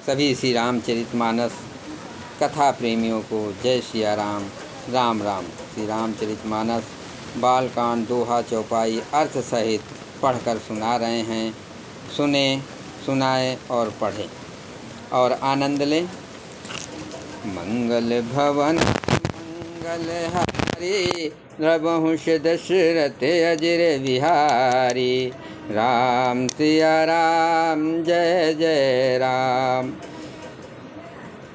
सभी श्री रामचरितमानस कथा प्रेमियों को जय सिया राम। राम राम। श्री रामचरितमानस बालकांड दोहा चौपाई अर्थ सहित पढ़कर सुना रहे हैं। सुने, सुनाए और पढ़ें और आनंद लें। मंगल भवन मंगल हारी, रघुवंश दशरथ अजर बिहारी। राम सिया राम जय जय राम।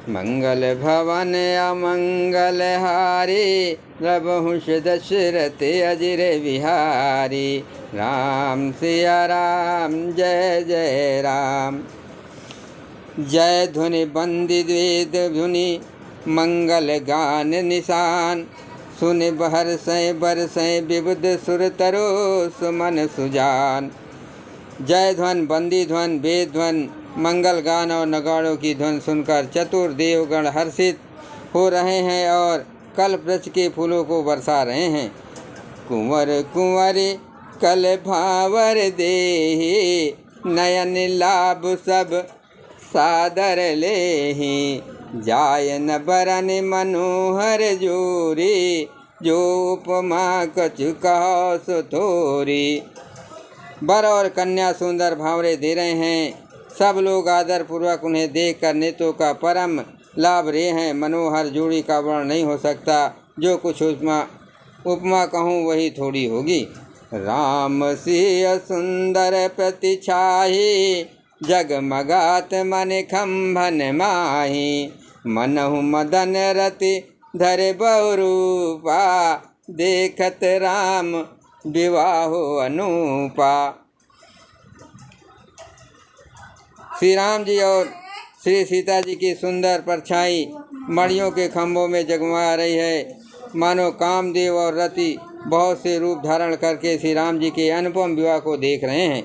मंगल भवन अमंगल हारी, रघुवंश दशरथ अजर बिहारी। राम सिया राम जय जय राम। जय धुनि बंदित वेद धुनि, मंगल गान निशान। सुन बहर्षै बरसै विबुध सुर तरो, सुमन सुजान। जय ध्वन, बंदी ध्वन, वेद ध्वन, मंगल गान और नगाड़ों की ध्वन सुनकर चतुर देवगण हर्षित हो रहे हैं और कल्प वृक्ष के फूलों को बरसा रहे हैं। कुंवर कुंवरी कल भावर देहि, नयन लाभ सब सादर लेहि। जाय न बरन मनोहर जोरी, जो उपमा कछु कहो सो थोरी। वर और कन्या सुंदर भावरे दे रहे हैं। सब लोग आदर पूर्वक उन्हें देख कर नेत्रों का परम लाभ रहे हैं। मनोहर जोड़ी का वर्ण नहीं हो सकता। जो कुछ उपमा कहूँ वही थोड़ी होगी। राम सिय सुंदर प्रतिछाही, जगमगात मन खंभन माही। मनहु मदन रति धर बहुरूपा, देखत राम विवाहो अनूपा। श्री राम जी और श्री सीता जी की सुंदर परछाई मणियों के खंभों में जगमगा रही है। मानो कामदेव और रति बहुत से रूप धारण करके श्री राम जी के अनुपम विवाह को देख रहे हैं।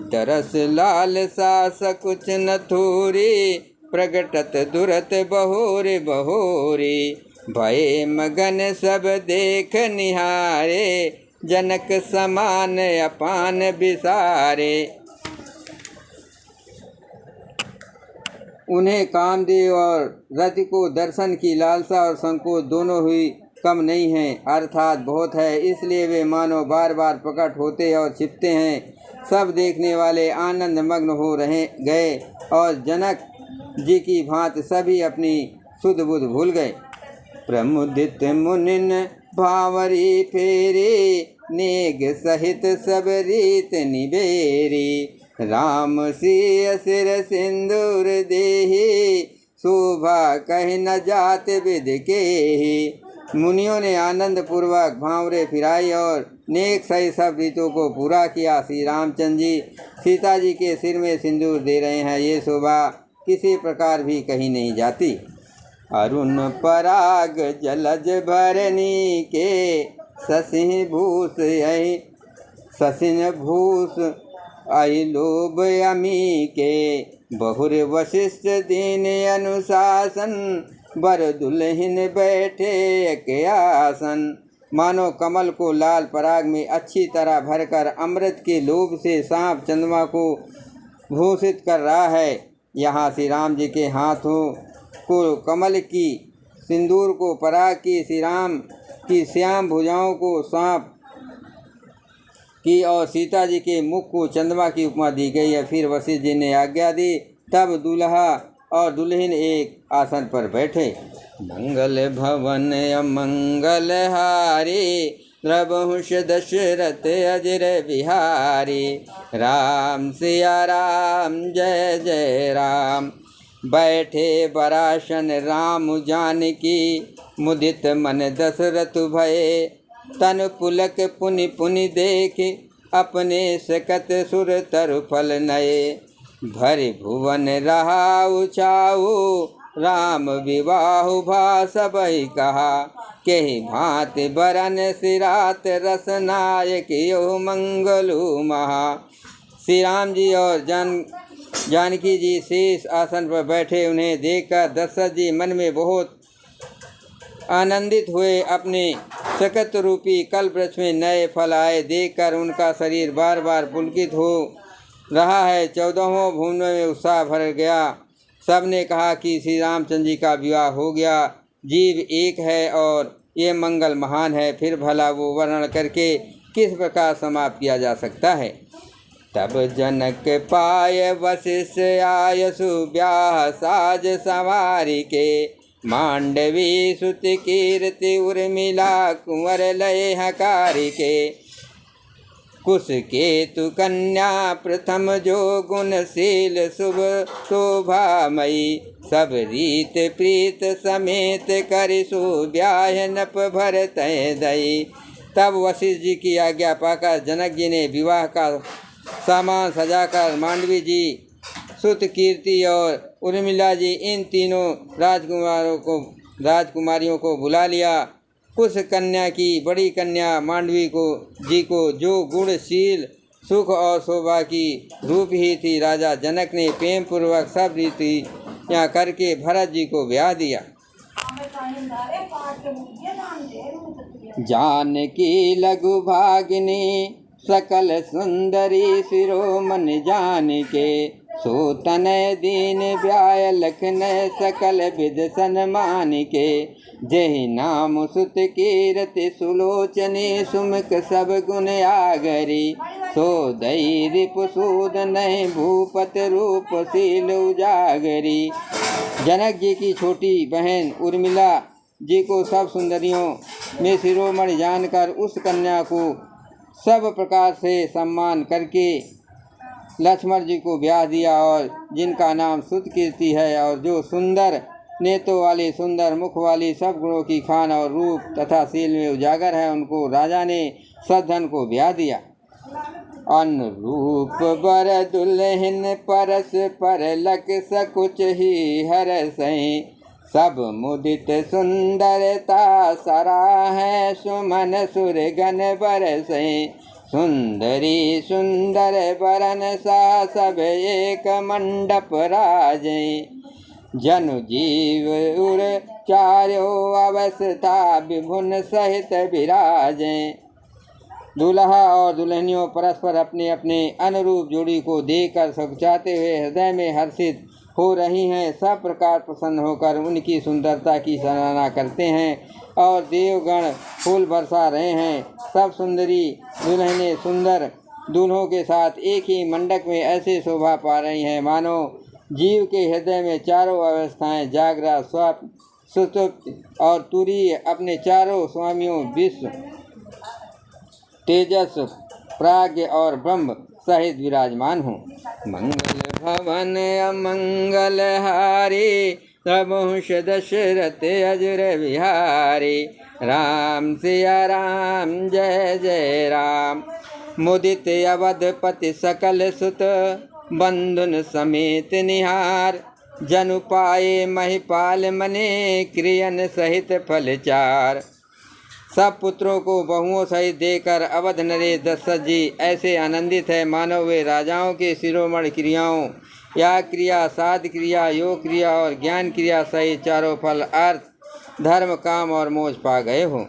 दरस लाल सा सकुच न थोरी, प्रगटत दुरत बहोरे बहोरी। भय मगन सब देख निहारे, जनक समान अपान बिसारे। उन्हें कामदेव और रति को दर्शन की लालसा और संकोच दोनों हुई कम नहीं है, अर्थात बहुत है। इसलिए वे मानो बार बार प्रकट होते और छिपते हैं। सब देखने वाले आनंद मग्न हो रहे गए और जनक जी की भांति सभी अपनी सुध बुध भूल गए। प्रमुदित मुनिन भावरी फेरी, नेग सहित सब रीत निबेरी। राम सिय सिर सिंदूर देहि, शोभा कहि न जात विध केहि। मुनियों ने आनंद पूर्वक भांवरे फिराई और नेक सही सब रीतों को पूरा किया। श्री रामचंद्र जी सीता जी के सिर में सिंदूर दे रहे हैं। ये शोभा किसी प्रकार भी कहीं नहीं जाती। अरुण पराग जलज भरनी के, शशि भूष यही शशिन भूष आई लोभ अमी के। बहुर वशिष्ठ दीन अनुशासन, बर दुल्हन बैठे के आसन। मानो कमल को लाल पराग में अच्छी तरह भरकर अमृत के लोभ से सांप चंद्रमा को भूषित कर रहा है। यहाँ श्री राम जी के हाथों को कमल की, सिंदूर को पराग की, श्री राम की श्याम भुजाओं को सांप की और सीता जी के मुख को चंद्रमा की उपमा दी गई है। फिर वशिष्ठ जी ने आज्ञा दी, तब दूल्हा और दुल्हन एक आसन पर बैठे। मंगल भवन अमंगल हारी, रघुवंश दशरथ अजर बिहारी। राम सिया राम जय जय राम। बैठे बरासन राम जानकी, मुदित मन दशरथ भये। तन पुलक पुनि पुनि देख, अपने सकत सुर तरु फल नये। भरि भुवन रहा उचाऊ, राम विवाहु भा सबहि कहा। केहि भांति बरन सिरात, रस नायक यो मंगलु महा। श्री राम जी और जानकी जी शेष आसन पर बैठे। उन्हें देखकर दशरथ जी मन में बहुत आनंदित हुए। अपने सकत रूपी कल्प वृक्ष में नए फल आए देखकर उनका शरीर बार बार पुलकित हो रहा है। 14वें भुवन में उत्साह भर गया। सबने कहा कि श्री रामचंद्र जी का विवाह हो गया, जीव एक है और ये मंगल महान है, फिर भला वो वर्णन करके किस प्रकार समाप्त किया जा सकता है। तब जनक पाय वशिष्ठ आय सुब्याह साज सवारी के, मांडवी सुत कीर्ति उर्मिला कुंवर लय हकारी के। कुश केतु कन्या प्रथम जो गुणशील शुभ शोभामयी, सब रीत प्रीत समेत करि सुब्याह नप भरत दई। तब वशिष्ठ जी की आज्ञा पाकर जनक जी ने विवाह का सामान सजाकर मांडवी जी, सुत कीर्ति और उर्मिला जी इन तीनों राजकुमारियों को बुला लिया। कुश कन्या की बड़ी कन्या मांडवी को जो गुणशील सुख और शोभा की रूप ही थी, राजा जनक ने प्रेम पूर्वक सब रीतियाँ करके भरत जी को ब्याह दिया। जानकी लघु भागिनी सकल सुंदरी शिरोमन जान के, सोतन दीन ब्याह लखन सकल विध सन्मान के। जहि नाम सुत कीरति सुलोचनी, सुमुख सब गुण आगरी। सो दई रिपु सूदन भूपत रूप शील उजागरी। जनक जी की छोटी बहन उर्मिला जी को सब सुंदरियों में शिरोमणि जानकर उस कन्या को सब प्रकार से सम्मान करके लक्ष्मण जी को ब्याह दिया, और जिनका नाम सुत कीर्ति है और जो सुंदर नेत्रों वाली, सुंदर मुख वाली, सब गुणों की खान और रूप तथा शील में उजागर है, उनको राजा ने सधन को ब्याह दिया। अनुरूप बर दुल्हन परस पर लक सकुच ही हर सही। सब मुदित सुंदरता सराहै, सुमन सुरगन बरसै। सुंदरी सुंदर बरन सा सब एक मंडप राजै। जनु जीव उर चार्यो अवस्था विभुन सहित विराजै। दूल्हा और दुल्हनियों परस्पर अपने अपने अनुरूप जोड़ी को देखकर सकुचाते हुए हृदय में हर्षित हो रही हैं। सब प्रकार प्रसन्न होकर उनकी सुंदरता की सराहना करते हैं और देवगण फूल बरसा रहे हैं। सब सुंदरी दुल्हनें सुंदर दूल्हों के साथ एक ही मंडप में ऐसे शोभा पा रही हैं मानो जीव के हृदय में चारों अवस्थाएं जागरा, स्वप्न, सुषुप्ति और तुरीय अपने चारों स्वामियों विश्व, तेजस, प्राज्ञ और ब्रह्म सहित विराजमान हूँ। मंगल भवन अमंगल हारी, प्रभुष दशरथ अजुर विहारी। राम सिया राम जय जय राम। मुदित अवधपति सकल सुत, बंधुन समेत निहार। जनु पाए महिपाल मने, क्रियन सहित फल चार। सब पुत्रों को बहुओं सहित देकर अवध नरेश दशरथ जी ऐसे आनंदित है मानो वे राजाओं के शिरोमणि क्रियाओं, या क्रिया, साध क्रिया, योग क्रिया और ज्ञान क्रिया सहित चारों फल अर्थ, धर्म, काम और मोक्ष पा गए हो।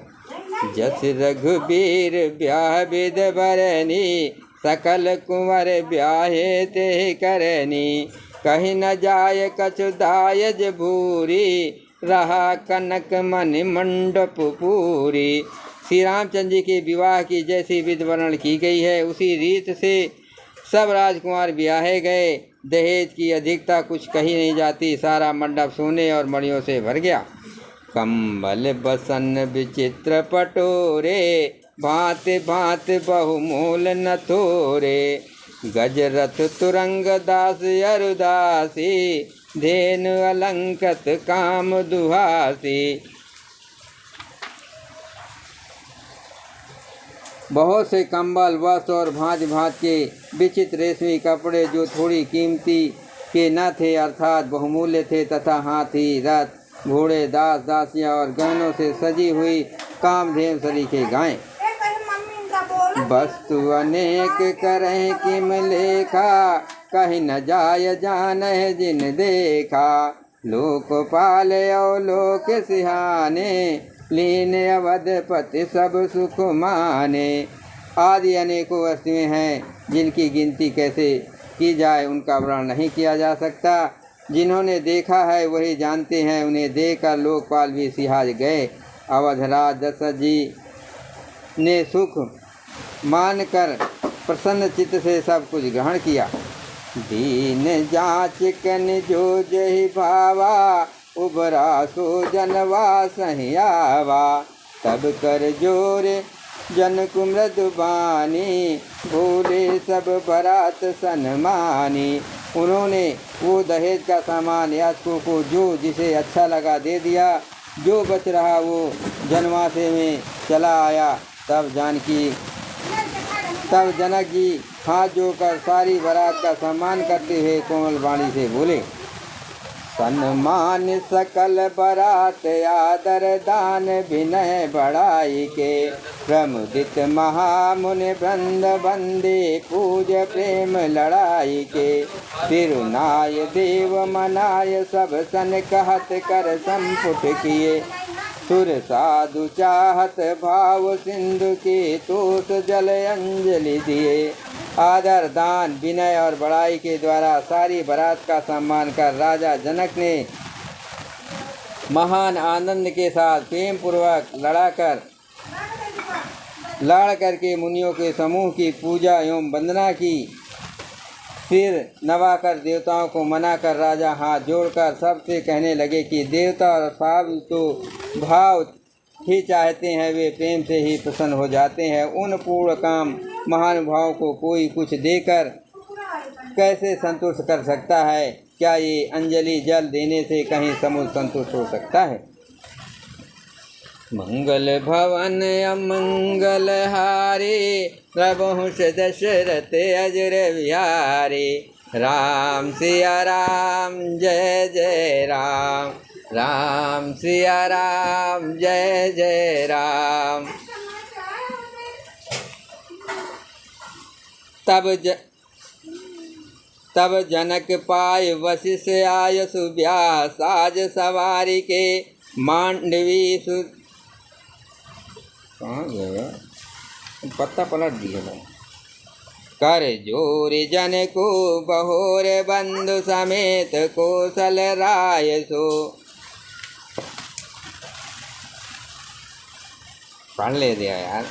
जस रघुबीर ब्याह विध बरनी, सकल कुंवर ब्याहे ते करनी। कहीं न जाय कछु दायज भूरी, रहा कनक मन मंडप पूरी। श्री रामचंद्र जी के विवाह की जैसी विधि वर्णन की गई है, उसी रीत से सब राजकुमार ब्याहे गए। दहेज की अधिकता कुछ कही नहीं जाती। सारा मंडप सोने और मणियों से भर गया। कंबल बसन विचित्र पटोरे, भांत भांत बहुमूल नथोरे। गजरथ तुरंग दास अरुदासी, धेनु अलंकृत काम दुहासी। बहुत से कंबल, वस्त्र और भांति भांति के विचित्र रेशमी कपड़े जो थोड़ी कीमती के न थे अर्थात बहुमूल्य थे, तथा हाथी, रथ, घोड़े, दास दासियां और गहनों से सजी हुई कामधेनु सरीखे गायें। वस्तु अनेक करह किम लेखा, कहीं न जाय जानह जिन देखा। लोकपाल और लोक सिहाने, लीन अवधपति सब सुख माने। आदि अनेकों वस्तुएं हैं जिनकी गिनती कैसे की जाए, उनका वर्णन नहीं किया जा सकता। जिन्होंने देखा है वही जानते हैं, उन्हें देखकर लोकपाल भी सिहा गए। अवधराज दशरथ जी ने सुख मानकर प्रसन्न चित्त से सब कुछ ग्रहण किया। दीन जाचिकन जो जहि भावा, उबरा सो जनवा सहियावा। तब कर जोर जनक मृदुबानी, भूले सब बरात सन्मानी। उन्होंने वो दहेज का सामान याचकों को जो जिसे अच्छा लगा दे दिया। जो बच रहा वो जनवासे में चला आया। तब जनक जी हाथ जोड़कर सारी बारात का सम्मान करते हुए कोमल वाणी से बोले, सन्मान सकल बारात आदर दान विनय बढ़ाई के। प्रमुदित महामुनि वृंद बंदे पूज प्रेम लड़ाई के। तिरुनाय देव मनाय सब सन कहत कर संपुट किए। सुर साधु चाहत भाव सिंधु के तोष जल अंजलि दिए। आदर दान विनय और बड़ाई के द्वारा सारी बारात का सम्मान कर राजा जनक ने महान आनंद के साथ प्रेम पूर्वक लड़ करके मुनियों के समूह की पूजा एवं वंदना की। फिर नवाकर देवताओं को मनाकर राजा हाथ जोड़कर सबसे कहने लगे कि देवता और साधु तो भाव ही चाहते हैं, वे प्रेम से ही प्रसन्न हो जाते हैं। उन पूर्ण काम महानुभावों को कोई कुछ देकर कैसे संतुष्ट कर सकता है? क्या ये अंजलि जल देने से कहीं समुद्र संतुष्ट हो सकता है? मंगल भवन अमंगल हारे, प्रभुष दशरथ अजर विहारे। राम सिया राम जय जय राम, राम सिया राम जय जय राम। तब जनक पाय वशिष्ठ आय सुब्याह, साज सवारी के मांडवी सु कहाँ गया? पत्ता पलट दिया। कर जोर जन को बहोर बंधु समेत, कौशल राय सो। पढ़ ले दिया यार।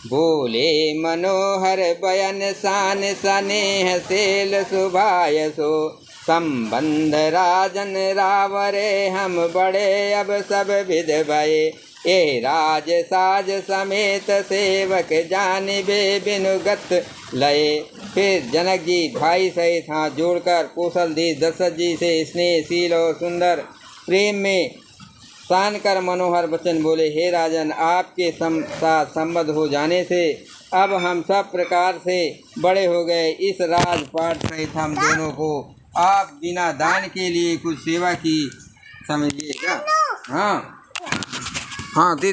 बोले मनोहर बयन शान, स्नेह सेल सुभाय सो। संबंध राजन रावरे, हम बड़े अब सब विध भये। ए राज साज समेत, सेवक जानिबे बिनुगत लये। फिर जनक जी भाई सहित हाथ जोड़कर कौशल दी दशरथ जी से स्नेहशील और सुंदर प्रेम में सान कर मनोहर वचन बोले, हे राजन, आपके साथ संबद्ध हो जाने से अब हम सब प्रकार से बड़े हो गए। इस राजपाट सहित हम दोनों को आप बिना दान के लिए कुछ सेवा की समझिएगा। हाँ हाँ, दे।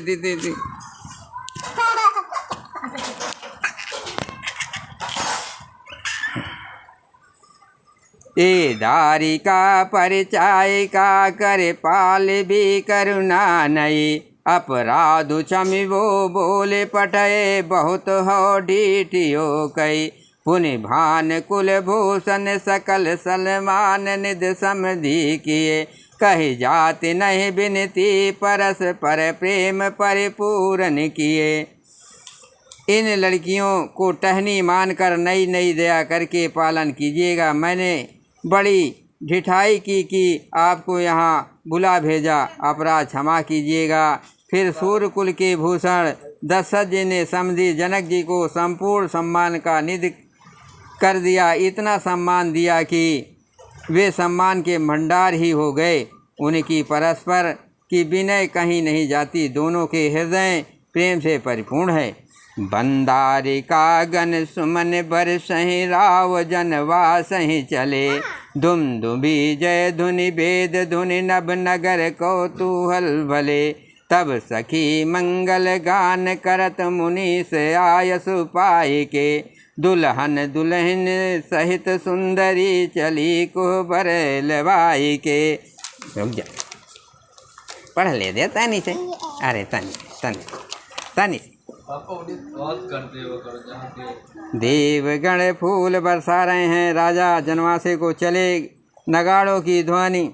ए दारी का परिचय का करे, पाल भी करुणा नहीं। अपराध क्षमि वो बोले पठये, बहुत हो डीठियो कई। पुनि भान कुल भूषण सकल सलमान, निध समधि किए। कही जाति नहीं बिनती, परस पर प्रेम परिपूर्ण किए। इन लड़कियों को टहनी मानकर नई नई दया करके पालन कीजिएगा। मैंने बड़ी ढिठाई की कि आपको यहाँ बुला भेजा, अपराध क्षमा कीजिएगा। फिर सूर्यकुल के भूषण दशरथ जी ने समझी जनक जी को संपूर्ण सम्मान का निधि कर दिया। इतना सम्मान दिया कि वे सम्मान के भंडार ही हो गए। उनकी परस्पर की विनय कहीं नहीं जाती, दोनों के हृदय प्रेम से परिपूर्ण है। बंदारी का गण सुमन बरसहि, राव जनवासहि चले। दुम दुबी जय धुनि वेद धुनि, नभ नगर कौतूहल भले। तब सखी मंगल गान करत, मुनि से आयसु पाई के। दुल्हन दुल्हन सहित सुंदरी, चली कुहबर लवाई के। रुक जा, पढ़ ले दे तानी से। अरे तानी देवगण फूल बरसा रहे हैं। राजा जनवासे को चले नगाड़ों की ध्वनि,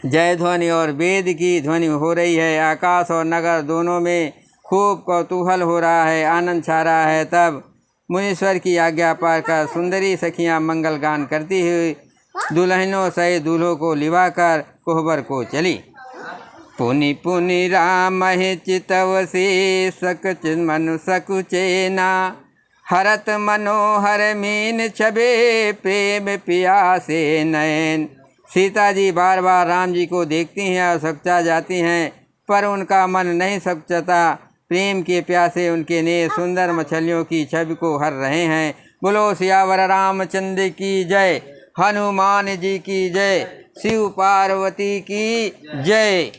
जय ध्वनि और वेद की ध्वनि हो रही है। आकाश और नगर दोनों में खूब कौतूहल हो रहा है, आनंद छा रहा है। तब मुनीश्वर की आज्ञा पाकर सुंदरी सखियां मंगल गान करती हुई दुल्हनों सहित दूल्हों को लिवाकर कोहबर को चली। पुनि पुनि राम हे चितव से सकच मनु सकुचेना, हरत मनोहर मीन छबे प्रेम पियासे नयन। सीता जी बार बार राम जी को देखती हैं और सकचा जाती हैं, पर उनका मन नहीं सकचता। प्रेम के प्यासे उनके नेत्र सुंदर मछलियों की छवि को हर रहे हैं। बोलो सियावर रामचंद्र की जय, हनुमान जी की जय, शिव पार्वती की जय।